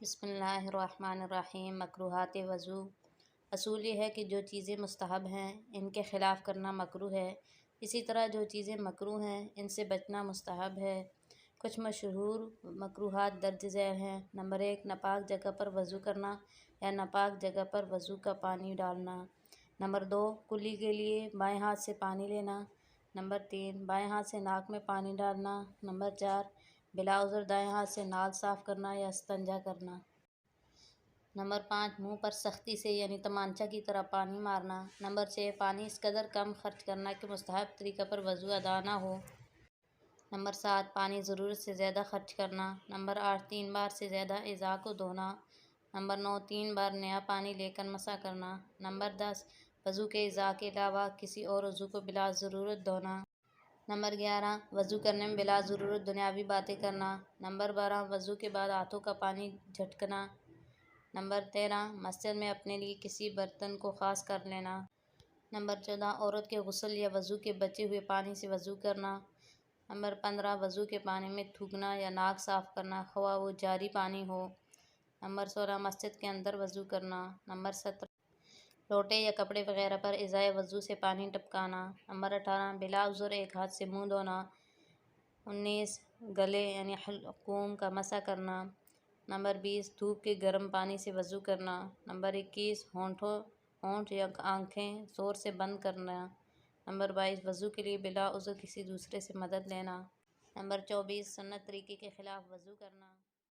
بسم اللہ الرحمن الرحیم۔ مکروہات وضو۔ اصول یہ ہے کہ جو چیزیں مستحب ہیں ان کے خلاف کرنا مکروہ ہے، اسی طرح جو چیزیں مکروہ ہیں ان سے بچنا مستحب ہے۔ کچھ مشہور مکروہات درج ذیل ہیں۔ نمبر 1، ناپاک جگہ پر وضو کرنا یا ناپاک جگہ پر وضو کا پانی ڈالنا۔ نمبر 2، کلی کے لیے بائیں ہاتھ سے پانی لینا۔ نمبر 3، بائیں ہاتھ سے ناک میں پانی ڈالنا۔ نمبر 4، بلا عذر دائیں ہاتھ سے نال صاف کرنا یا استنجا کرنا۔ نمبر 5، منہ پر سختی سے یعنی تمانچہ کی طرح پانی مارنا۔ نمبر 6، پانی اس قدر کم خرچ کرنا کہ مستحب طریقہ پر وضو ادا نہ ہو۔ نمبر 7، پانی ضرورت سے زیادہ خرچ کرنا۔ نمبر 8، 3 بار سے زیادہ اعضاء کو دھونا۔ نمبر 9، 3 بار نیا پانی لے کر مسح کرنا۔ نمبر 10، وضو کے اعضاء کے علاوہ کسی اور عضو کو بلا ضرورت دھونا۔ نمبر 11، وضو کرنے میں بلا ضرورت دنیاوی باتیں کرنا۔ نمبر 12، وضو کے بعد ہاتھوں کا پانی جھٹکنا۔ نمبر 13، مسجد میں اپنے لیے کسی برتن کو خاص کر لینا۔ نمبر 14، عورت کے غسل یا وضو کے بچے ہوئے پانی سے وضو کرنا۔ نمبر 15، وضو کے پانی میں تھوکنا یا ناک صاف کرنا خواہ وہ جاری پانی ہو۔ نمبر 16، مسجد کے اندر وضو کرنا۔ نمبر 17، لوٹے یا کپڑے وغیرہ پر ازائے وضو سے پانی ٹپکانا۔ نمبر 18، بلا عذر ایک ہاتھ سے منہ دھونا۔ 19، گلے یعنی حلقوم کا مسح کرنا۔ نمبر 20، دھوپ کے گرم پانی سے وضو کرنا۔ نمبر 21، ہونٹ یا آنکھیں زور سے بند کرنا۔ نمبر 22، وضو کے لیے بلا عذر کسی دوسرے سے مدد لینا۔ نمبر 24، سنت طریقے کے خلاف وضو کرنا۔